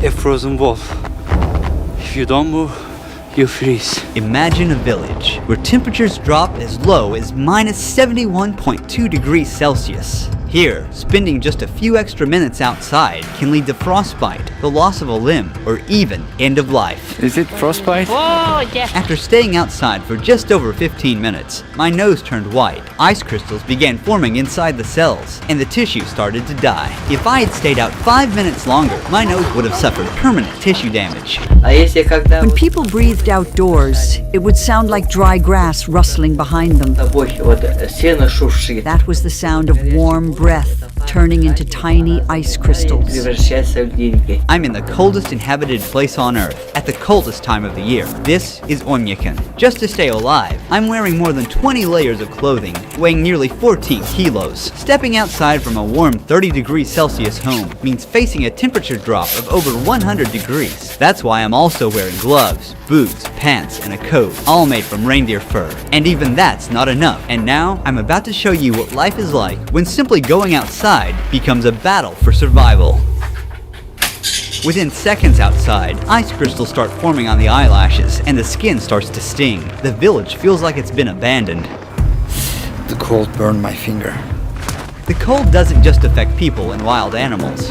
a frozen wall. If you don't move, you freeze. Imagine a village where temperatures drop as low as minus 71.2 degrees Celsius. Here, spending just a few extra minutes outside can lead to frostbite, the loss of a limb, or even end of life. Is it frostbite? Oh, yeah. After staying outside for just over 15 minutes, my nose turned white. Ice crystals began forming inside the cells, and the tissue started to die. If I had stayed out 5 minutes longer, my nose would have suffered permanent tissue damage. When people breathed outdoors, it would sound like dry grass rustling behind them. That was the sound of warm breath turning into tiny ice crystals. I'm in the coldest inhabited place on Earth, at the coldest time of the year. This is Oymyakon. Just to stay alive, I'm wearing more than 20 layers of clothing, weighing nearly 14 kilos. Stepping outside from a warm 30 degrees Celsius home means facing a temperature drop of over 100 degrees. That's why I'm also wearing gloves, boots, pants, and a coat, all made from reindeer fur. And even that's not enough. And now, I'm about to show you what life is like when simply going outside becomes a battle for survival. Within seconds outside, ice crystals start forming on the eyelashes, and the skin starts to sting. The village feels like it's been abandoned. The cold burned my finger. The cold doesn't just affect people and wild animals.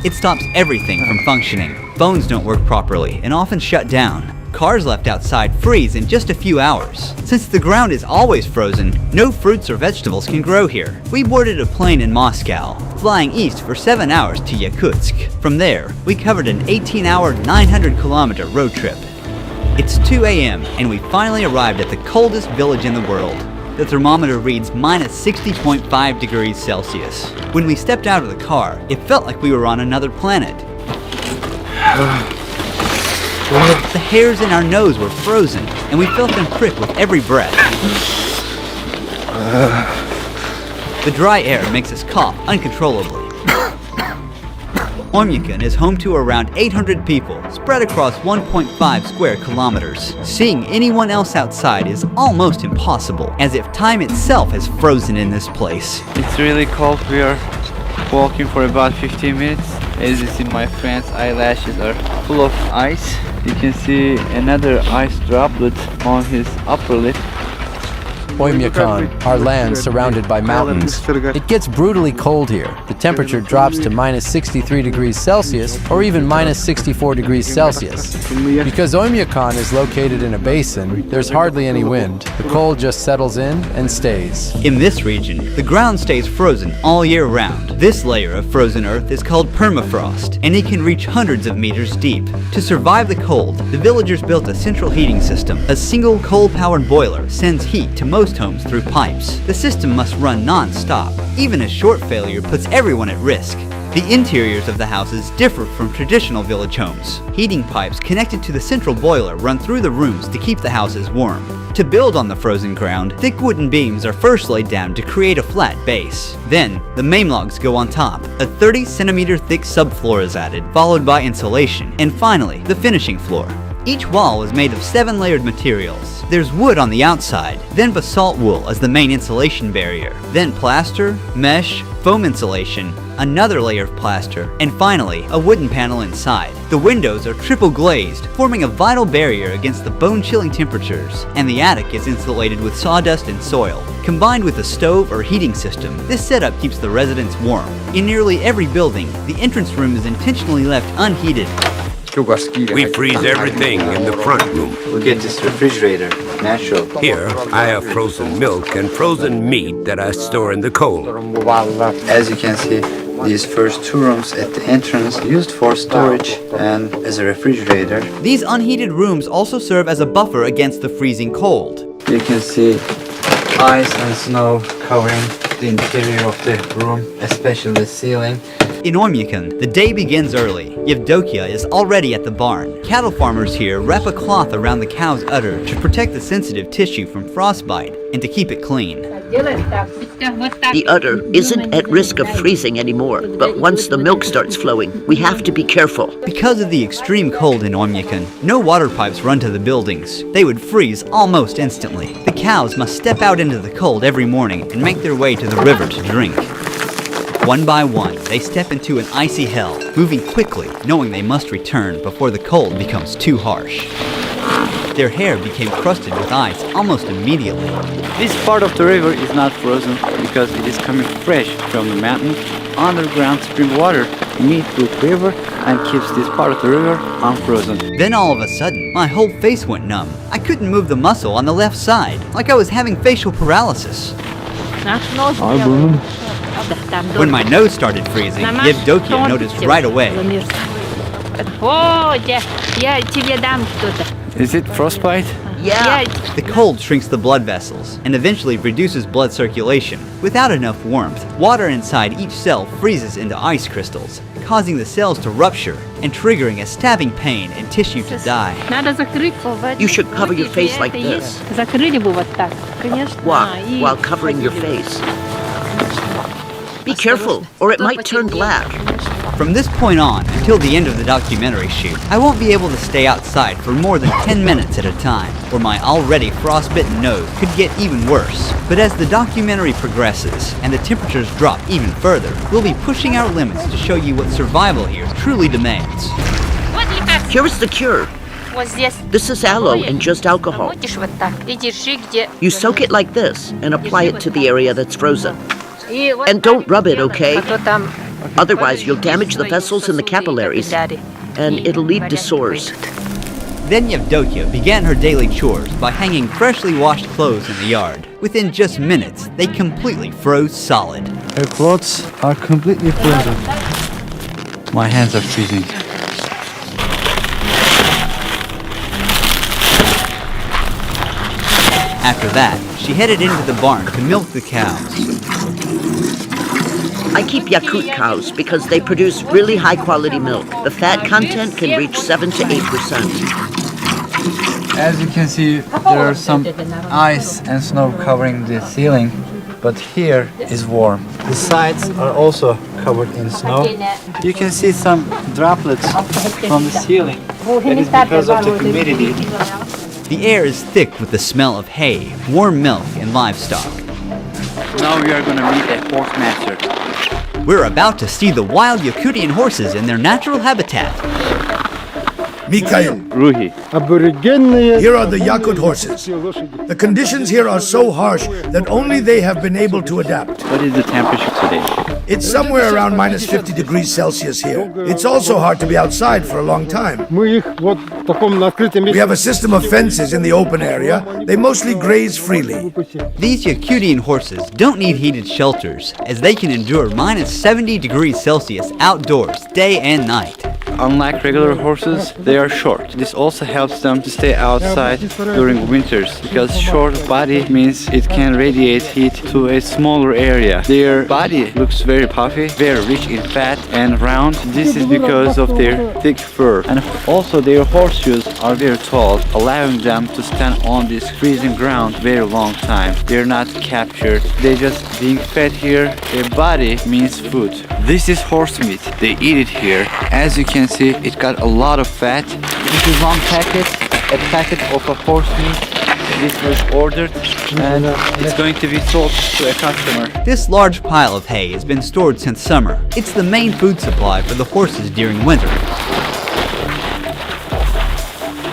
It stops everything from functioning. Phones don't work properly and often shut down. Cars left outside freeze in just a few hours. Since the ground is always frozen, no fruits or vegetables can grow here. We boarded a plane in Moscow, flying east for 7 hours to Yakutsk. From there, we covered an 18-hour, 900-kilometer road trip. It's 2 a.m. and we finally arrived at the coldest village in the world. The thermometer reads minus 60.5 degrees Celsius. When we stepped out of the car, it felt like we were on another planet. The hairs in our nose were frozen, and we felt them prick with every breath. The dry air makes us cough uncontrollably. Oymyakon is home to around 800 people, spread across 1.5 square kilometers. Seeing anyone else outside is almost impossible, as if time itself has frozen in this place. It's really cold. We are walking for about 15 minutes. As you see, my friend's eyelashes are full of ice. You can see another ice droplet on his upper lip. Oymyakon, our land surrounded by mountains. It gets brutally cold here. The temperature drops to minus 63 degrees Celsius or even minus 64 degrees Celsius. Because Oymyakon is located in a basin, there's hardly any wind. The cold just settles in and stays. In this region, the ground stays frozen all year round. This layer of frozen earth is called permafrost, and it can reach hundreds of meters deep. To survive the cold, the villagers built a central heating system. A single coal-powered boiler sends heat to most homes through pipes. The system must run non-stop. Even a short failure puts everyone at risk. The interiors of the houses differ from traditional village homes. Heating pipes connected to the central boiler run through the rooms to keep the houses warm. To build on the frozen ground, thick wooden beams are first laid down to create a flat base. Then, the main logs go on top. A 30-centimeter thick subfloor is added, followed by insulation, and finally, the finishing floor. Each wall is made of 7-layered materials. There's wood on the outside, then basalt wool as the main insulation barrier, then plaster, mesh, foam insulation, another layer of plaster, and finally, a wooden panel inside. The windows are triple glazed, forming a vital barrier against the bone-chilling temperatures, and the attic is insulated with sawdust and soil. Combined with a stove or heating system, this setup keeps the residents warm. In nearly every building, the entrance room is intentionally left unheated. We freeze everything in the front room. Look at this refrigerator, natural. Here, I have frozen milk and frozen meat that I store in the cold. As you can see, these first 2 rooms at the entrance used for storage and as a refrigerator. These unheated rooms also serve as a buffer against the freezing cold. You can see ice and snow covering the interior of the room, especially the ceiling. In Oymyakon, the day begins early. Yakutia is already at the barn. Cattle farmers here wrap a cloth around the cow's udder to protect the sensitive tissue from frostbite and to keep it clean. The udder isn't at risk of freezing anymore, but once the milk starts flowing, we have to be careful. Because of the extreme cold in Oymyakon, no water pipes run to the buildings. They would freeze almost instantly. The cows must step out into the cold every morning and make their way to the river to drink. One by one, they step into an icy hell, moving quickly, knowing they must return before the cold becomes too harsh. Their hair became crusted with ice almost immediately. This part of the river is not frozen because it is coming fresh from the mountain. Underground spring water meets with river and keeps this part of the river unfrozen. Then all of a sudden, my whole face went numb. I couldn't move the muscle on the left side, like I was having facial paralysis. When my nose started freezing, Yakutia noticed right away. Is it frostbite? Yeah. The cold shrinks the blood vessels and eventually reduces blood circulation. Without enough warmth, water inside each cell freezes into ice crystals, causing the cells to rupture and triggering a stabbing pain and tissue to die. You should cover your face like this. While covering your face. Be careful, or it might turn black. From this point on, until the end of the documentary shoot, I won't be able to stay outside for more than 10 minutes at a time, or my already frostbitten nose could get even worse. But as the documentary progresses, and the temperatures drop even further, we'll be pushing our limits to show you what survival here truly demands. Here is the cure. This is aloe and just alcohol. You soak it like this, and apply it to the area that's frozen. And don't rub it, okay? Otherwise, you'll damage the vessels in the capillaries, and it'll lead to sores. Then Yakutia began her daily chores by hanging freshly washed clothes in the yard. Within just minutes, they completely froze solid. Her clothes are completely frozen. My hands are freezing. After that, she headed into the barn to milk the cows. I keep Yakut cows because they produce really high-quality milk. The fat content can reach 7 to 8%. As you can see, there are some ice and snow covering the ceiling, but here is warm. The sides are also covered in snow. You can see some droplets from the ceiling. That is because of the humidity. The air is thick with the smell of hay, warm milk, and livestock. Now we are going to meet a horse master. We're about to see the wild Yakutian horses in their natural habitat. Mikhail, Ruhi. here are the Yakut horses. The conditions here are so harsh that only they have been able to adapt. What is the temperature today? It's somewhere around minus 50 degrees Celsius here. It's also hard to be outside for a long time. We have a system of fences in the open area. They mostly graze freely. These Yakutian horses don't need heated shelters, as they can endure minus 70 degrees Celsius outdoors day and night. Unlike regular horses, they are short. This also helps them to stay outside during winters, because short body means it can radiate heat to a smaller area. Their body looks very puffy, very rich in fat and round. This is because of their thick fur. And also their horseshoes are very tall, allowing them to stand on this freezing ground very long time. They're not captured. They're just being fed here. Their body means food. This is horse meat. They eat it here. As you can see, it got a lot of fat. This is one packet, a packet of a horse meat. This was ordered and it's going to be sold to a customer. This large pile of hay has been stored since summer. It's the main food supply for the horses during winter.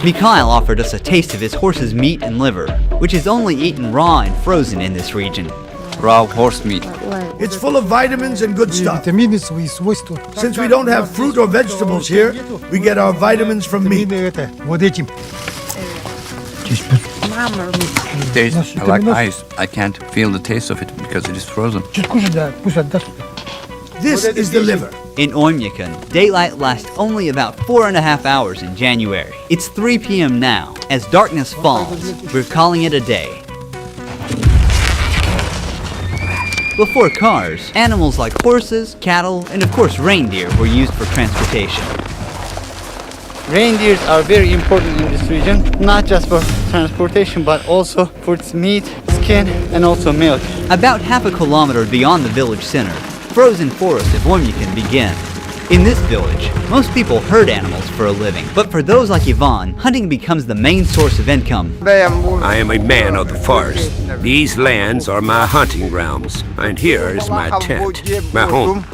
Mikhail offered us a taste of his horse's meat and liver, which is only eaten raw and frozen in this region. Raw horse meat. It's full of vitamins and good stuff. Since we don't have fruit or vegetables here, we get our vitamins from meat. Tastes like ice. I can't feel the taste of it because it is frozen. This is the liver. In Oymyakon, daylight lasts only about 4.5 hours in January. It's 3 p.m. now. As darkness falls, we're calling it a day. Before cars, animals like horses, cattle, and of course reindeer were used for transportation. Reindeers are very important in this region, not just for transportation, but also for its meat, skin, and also milk. About half a kilometer beyond the village center, frozen forest of Oymyakon begin. In this village, most people herd animals for a living, but for those like Ivan, hunting becomes the main source of income. I am a man of the forest. These lands are my hunting grounds, and here is my tent, my home.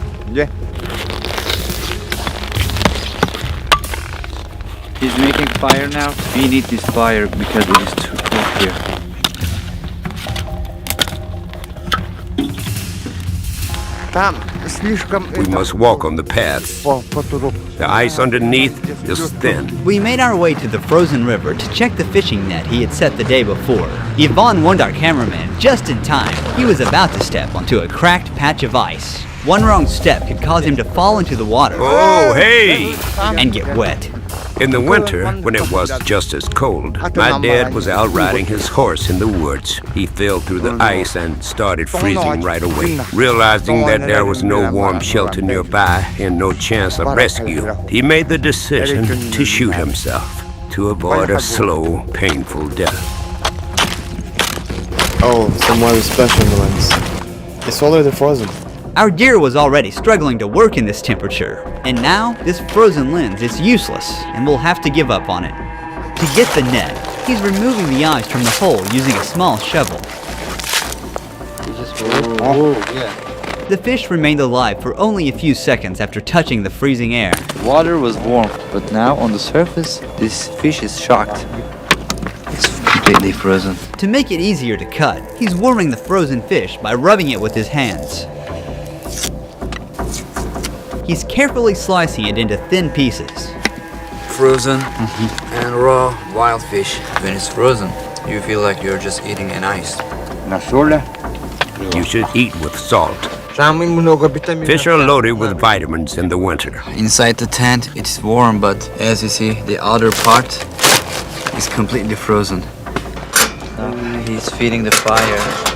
He's making fire now. We need this fire because it is too cold here. We must walk on the path. The ice underneath is thin. We made our way to the frozen river to check the fishing net he had set the day before. Ivan warned our cameraman just in time. He was about to step onto a cracked patch of ice. One wrong step could cause him to fall into the water. Oh, hey! And get wet. In the winter, when it was just as cold, my dad was out riding his horse in the woods. He fell through the ice and started freezing right away. Realizing that there was no warm shelter nearby and no chance of rescue, he made the decision to shoot himself to avoid a slow, painful death. Oh, some weather special ones. It's already frozen. Our gear was already struggling to work in this temperature, and now this frozen lens is useless and we'll have to give up on it. To get the net, he's removing the ice from the hole using a small shovel. The fish remained alive for only a few seconds after touching the freezing air. Water was warm, but now on the surface, this fish is shocked. It's completely frozen. To make it easier to cut, he's warming the frozen fish by rubbing it with his hands. He's carefully slicing it into thin pieces. Frozen and raw wild fish. When it's frozen, you feel like you're just eating an ice. You should eat with salt. Fish are loaded with vitamins in the winter. Inside the tent, it's warm, but as you see, the outer part is completely frozen. He's feeding the fire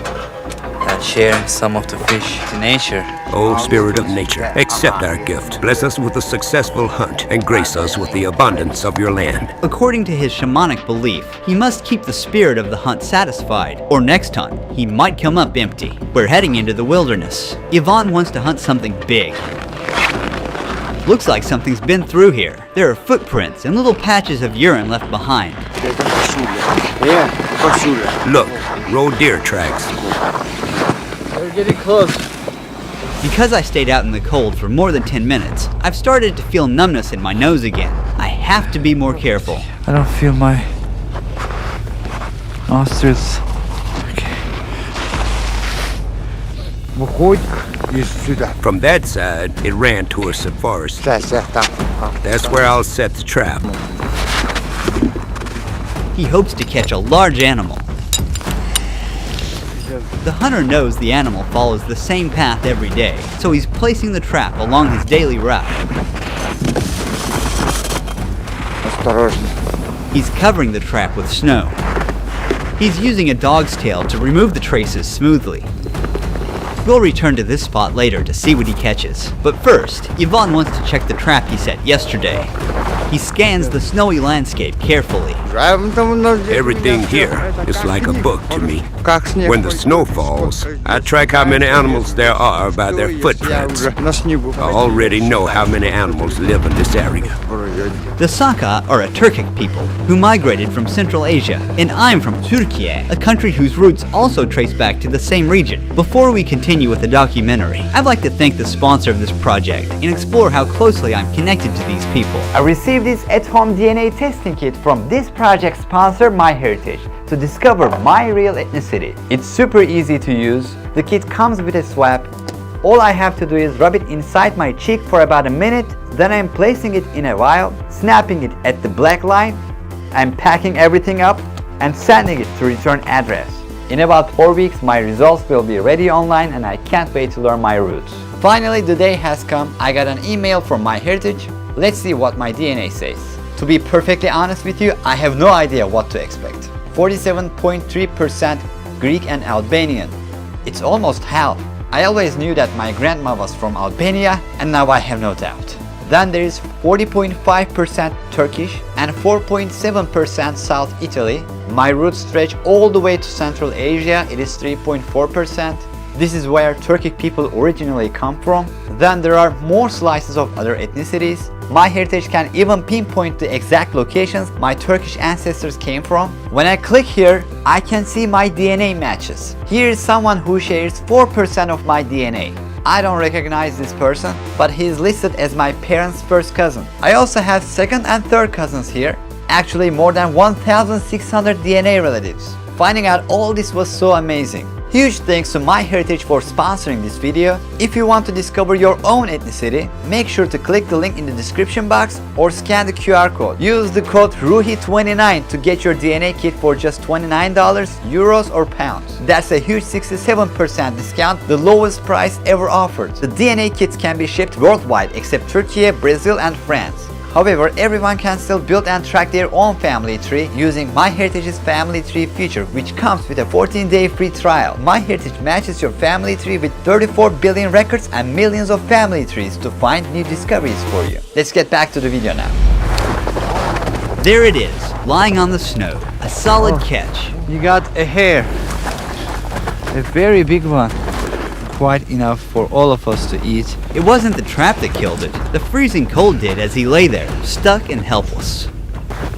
and sharing some of the fish to nature. O Spirit of nature, accept our gift. Bless us with a successful hunt and grace us with the abundance of your land. According to his shamanic belief, he must keep the spirit of the hunt satisfied, or next hunt, he might come up empty. We're heading into the wilderness. Ivan wants to hunt something big. Looks like something's been through here. There are footprints and little patches of urine left behind. Look, roe deer tracks. We're getting close. Because I stayed out in the cold for more than 10 minutes, I've started to feel numbness in my nose again. I have to be more careful. I don't feel my nostrils. From that side, it ran towards the forest. That's where I'll set the trap. He hopes to catch a large animal. The hunter knows the animal follows the same path every day, so he's placing the trap along his daily route. He's covering the trap with snow. He's using a dog's tail to remove the traces smoothly. We'll return to this spot later to see what he catches. But first, Ivan wants to check the trap he set yesterday. He scans the snowy landscape carefully. Everything here is like a book to me. When the snow falls, I track how many animals there are by their footprints. I already know how many animals live in this area. The Sakha are a Turkic people who migrated from Central Asia, and I'm from Turkey, a country whose roots also trace back to the same region. Before we continue with the documentary, I'd like to thank the sponsor of this project and explore how closely I'm connected to these people. I received this at-home DNA testing kit from this project sponsor, MyHeritage, to discover my real ethnicity. It's super easy to use. The kit comes with a swab. All I have to do is rub it inside my cheek for about a minute, then I'm placing it in a vial, snapping it at the black line, I'm packing everything up and sending it to return address. In about 4 weeks, my results will be ready online and I can't wait to learn my roots. Finally, the day has come. I got an email from MyHeritage. Let's see what my DNA says. To be perfectly honest with you, I have no idea what to expect. 47.3% Greek and Albanian. It's almost half. I always knew that my grandma was from Albania and now I have no doubt. Then there is 40.5% Turkish and 4.7% South Italy. My roots stretch all the way to Central Asia, it is 3.4%. This is where Turkic people originally come from. Then there are more slices of other ethnicities. MyHeritage can even pinpoint the exact locations my Turkish ancestors came from. When I click here, I can see my DNA matches. Here is someone who shares 4% of my DNA. I don't recognize this person, but he is listed as my parents' first cousin. I also have second and third cousins here. Actually, more than 1,600 DNA relatives. Finding out all this was so amazing. Huge thanks to MyHeritage for sponsoring this video. If you want to discover your own ethnicity, make sure to click the link in the description box or scan the QR code. Use the code RUHI29 to get your DNA kit for just $29, euros or pounds. That's a huge 67% discount, the lowest price ever offered. The DNA kits can be shipped worldwide except Turkey, Brazil and France. However, everyone can still build and track their own family tree using MyHeritage's family tree feature, which comes with a 14-day free trial. MyHeritage matches your family tree with 34 billion records and millions of family trees to find new discoveries for you. Let's get back to the video now. There it is, lying on the snow. A solid catch. You got a hare. A very big one. Quite enough for all of us to eat. It wasn't the trap that killed it. The freezing cold did as he lay there, stuck and helpless.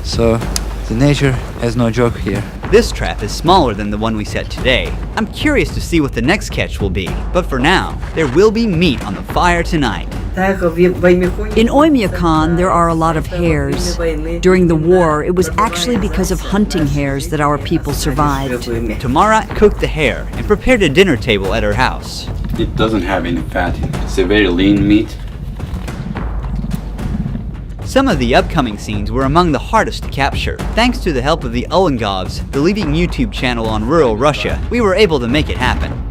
So, the nature has no joke here. This trap is smaller than the one we set today. I'm curious to see what the next catch will be. But for now, there will be meat on the fire tonight. In Oymyakon, there are a lot of hares. During the war, it was actually because of hunting hares that our people survived. Tamara cooked the hare and prepared a dinner table at her house. It doesn't have any fat in it. It's a very lean meat. Some of the upcoming scenes were among the hardest to capture. Thanks to the help of the Ulangovs, the leading YouTube channel on rural Russia, we were able to make it happen.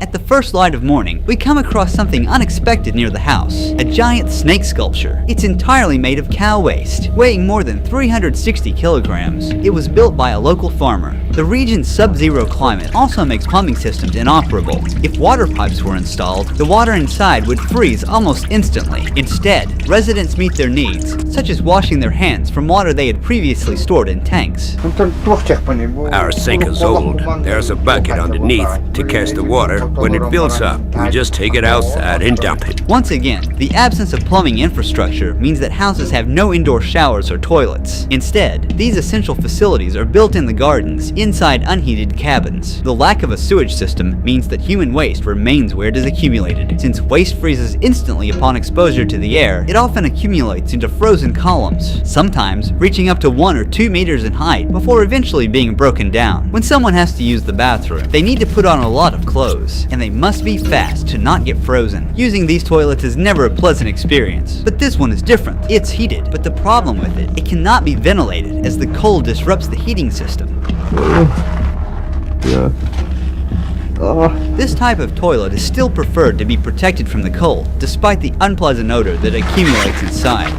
At the first light of morning, we come across something unexpected near the house. A giant snake sculpture. It's entirely made of cow waste, weighing more than 360 kilograms. It was built by a local farmer. The region's sub-zero climate also makes plumbing systems inoperable. If water pipes were installed, the water inside would freeze almost instantly. Instead, residents meet their needs, such as washing their hands from water they had previously stored in tanks. Our sink is old. There's a bucket underneath to catch the water. When it fills up, we just take it outside and dump it. Once again, the absence of plumbing infrastructure means that houses have no indoor showers or toilets. Instead, these essential facilities are built in the gardens, inside unheated cabins. The lack of a sewage system means that human waste remains where it is accumulated. Since waste freezes instantly upon exposure to the air, it often accumulates into frozen columns, sometimes reaching up to 1 or 2 meters in height before eventually being broken down. When someone has to use the bathroom, they need to put on a lot of clothes, and they must be fast to not get frozen. Using these toilets is never a pleasant experience, but this one is different. It's heated, but the problem with it cannot be ventilated as the cold disrupts the heating system. This type of toilet is still preferred to be protected from the cold, despite the unpleasant odor that accumulates inside.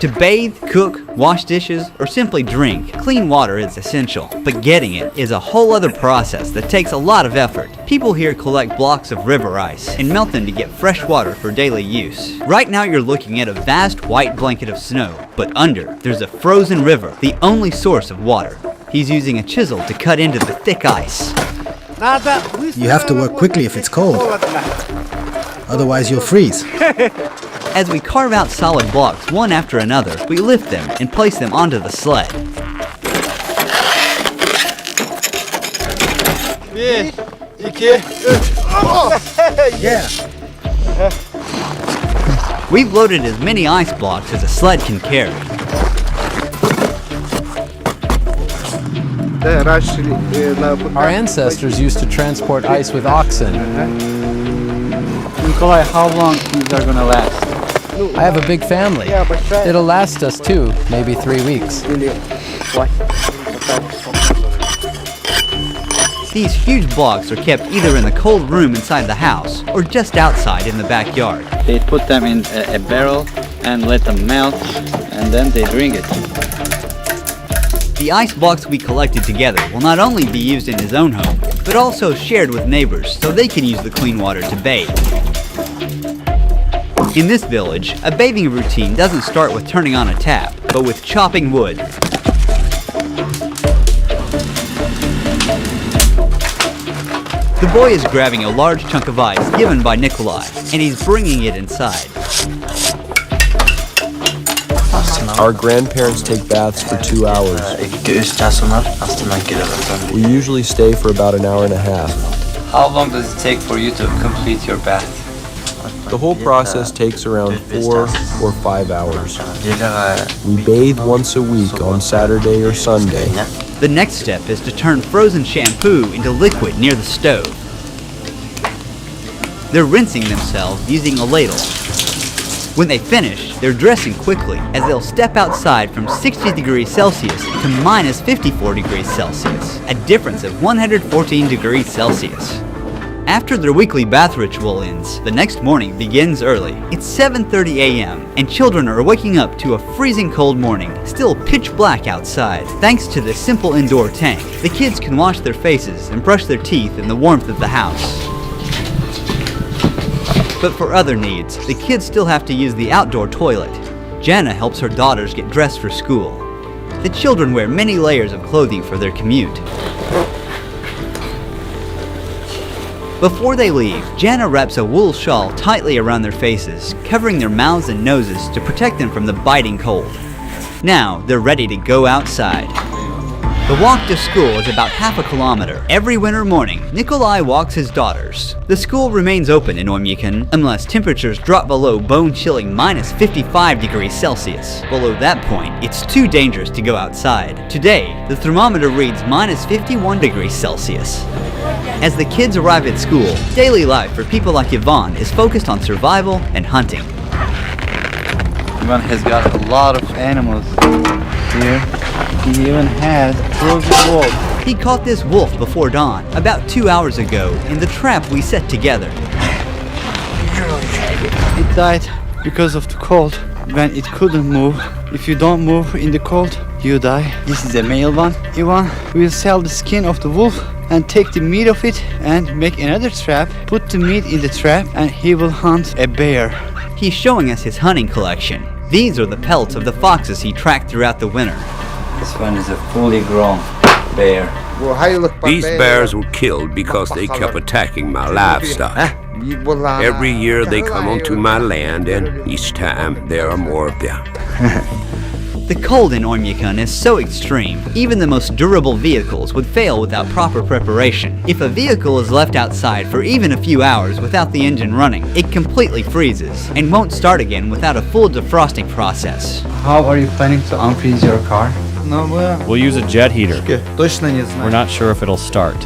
To bathe, cook, wash dishes, or simply drink, clean water is essential, but getting it is a whole other process that takes a lot of effort. People here collect blocks of river ice and melt them to get fresh water for daily use. Right now you're looking at a vast white blanket of snow, but under, there's a frozen river, the only source of water. He's using a chisel to cut into the thick ice. You have to work quickly if it's cold. Otherwise you'll freeze. As we carve out solid blocks one after another, we lift them and place them onto the sled. Yeah. We've loaded as many ice blocks as a sled can carry. Our ancestors used to transport ice with oxen. Nikolai, how long these are gonna last? I have a big family. It'll last us 2, maybe 3 weeks. These huge blocks are kept either in the cold room inside the house or just outside in the backyard. They put them in a barrel and let them melt, and then they drink it. The ice blocks we collected together will not only be used in his own home, but also shared with neighbors so they can use the clean water to bathe. In this village, a bathing routine doesn't start with turning on a tap, but with chopping wood. The boy is grabbing a large chunk of ice given by Nikolai, and he's bringing it inside. Our grandparents take baths for 2 hours. We usually stay for about an hour and a half. How long does it take for you to complete your bath? The whole process takes around 4 or 5 hours. We bathe once a week on Saturday or Sunday. The next step is to turn frozen shampoo into liquid near the stove. They're rinsing themselves using a ladle. When they finish, they're dressing quickly as they'll step outside from 60 degrees Celsius to minus 54 degrees Celsius, a difference of 114 degrees Celsius. After their weekly bath ritual ends, the next morning begins early. It's 7:30 a.m. and children are waking up to a freezing cold morning, still pitch black outside. Thanks to this simple indoor tank, the kids can wash their faces and brush their teeth in the warmth of the house. But for other needs, the kids still have to use the outdoor toilet. Jana helps her daughters get dressed for school. The children wear many layers of clothing for their commute. Before they leave, Jana wraps a wool shawl tightly around their faces, covering their mouths and noses to protect them from the biting cold. Now, they're ready to go outside. The walk to school is about half a kilometer. Every winter morning, Nikolai walks his daughters. The school remains open in Oymyakon unless temperatures drop below bone-chilling minus 55 degrees Celsius. Below that point, it's too dangerous to go outside. Today, the thermometer reads minus 51 degrees Celsius. As the kids arrive at school, daily life for people like Yvonne is focused on survival and hunting. Ivan has got a lot of animals here. He even has a frozen wolf. He caught this wolf before dawn, about 2 hours ago, in the trap we set together. It died because of the cold. When it couldn't move, if you don't move in the cold, you die. This is a male one. Ivan will sell the skin of the wolf and take the meat of it and make another trap, put the meat in the trap, and he will hunt a bear. He's showing us his hunting collection. These are the pelts of the foxes he tracked throughout the winter. This one is a fully grown bear. These bears were killed because they kept attacking my livestock. Every year they come onto my land, and each time there are more of them. The cold in Oymyakon is so extreme, even the most durable vehicles would fail without proper preparation. If a vehicle is left outside for even a few hours without the engine running, it completely freezes and won't start again without a full defrosting process. How are you planning to unfreeze your car? We'll use a jet heater. We're not sure if it'll start.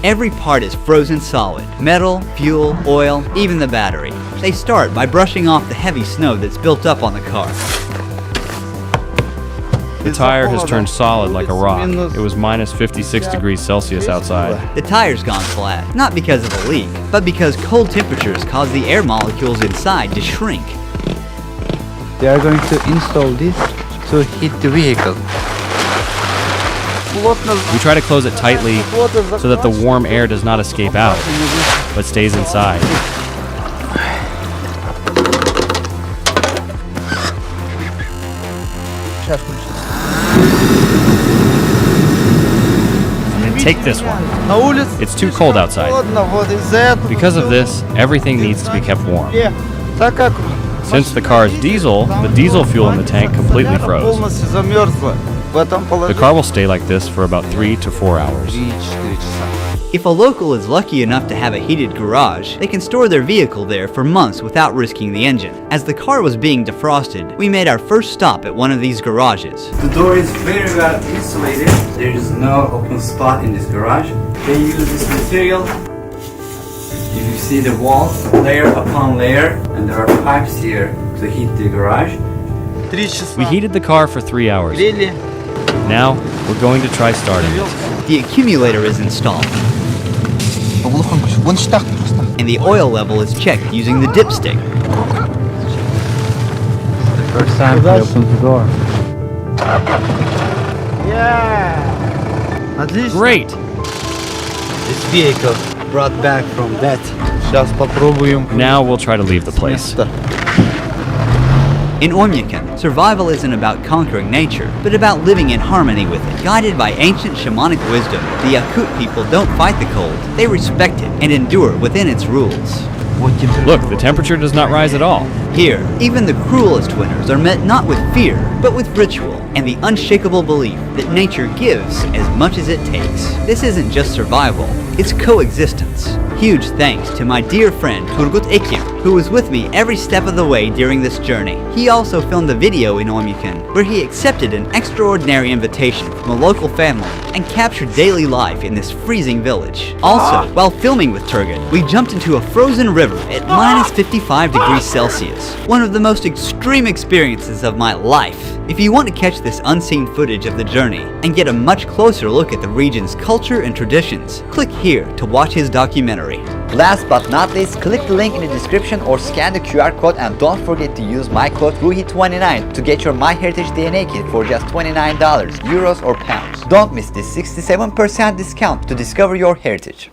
Every part is frozen solid. Metal, fuel, oil, even the battery. They start by brushing off the heavy snow that's built up on the car. The tire has turned solid like a rock. It was minus 56 degrees Celsius outside. The tire's gone flat, not because of a leak, but because cold temperatures cause the air molecules inside to shrink. They are going to install this to heat the vehicle. We try to close it tightly so that the warm air does not escape out, but stays inside. Take this one. It's too cold outside. Because of this, everything needs to be kept warm. Since the car is diesel, the diesel fuel in the tank completely froze. The car will stay like this for about 3 to 4 hours. If a local is lucky enough to have a heated garage, they can store their vehicle there for months without risking the engine. As the car was being defrosted, we made our first stop at one of these garages. The door is very well insulated. There is no open spot in this garage. They use this material. If you see the walls, layer upon layer, and there are pipes here to heat the garage. We heated the car for 3 hours. Now, we're going to try starting it. The accumulator is installed, and the oil level is checked using the dipstick. The first time we opened the door. Great! This vehicle brought back from death. Now we'll try to leave the place. In Oymyakon, survival isn't about conquering nature, but about living in harmony with it. Guided by ancient shamanic wisdom, the Yakut people don't fight the cold, they respect it and endure within its rules. Look, the temperature does not rise at all. Here, even the cruelest winters are met not with fear, but with ritual and the unshakable belief that nature gives as much as it takes. This isn't just survival, it's coexistence. Huge thanks to my dear friend Turgut Ekim, who was with me every step of the way during this journey. He also filmed a video in Oymyakon where he accepted an extraordinary invitation from a local family and captured daily life in this freezing village. Also, while filming with Turgut, we jumped into a frozen river at minus 55 degrees Celsius. One of the most extreme experiences of my life. If you want to catch this unseen footage of the journey and get a much closer look at the region's culture and traditions, click here to watch his documentary. Last but not least, click the link in the description or scan the QR code, and don't forget to use my code RUHI29 to get your MyHeritage DNA kit for just $29, euros or pounds. Don't miss this 67% discount to discover your heritage.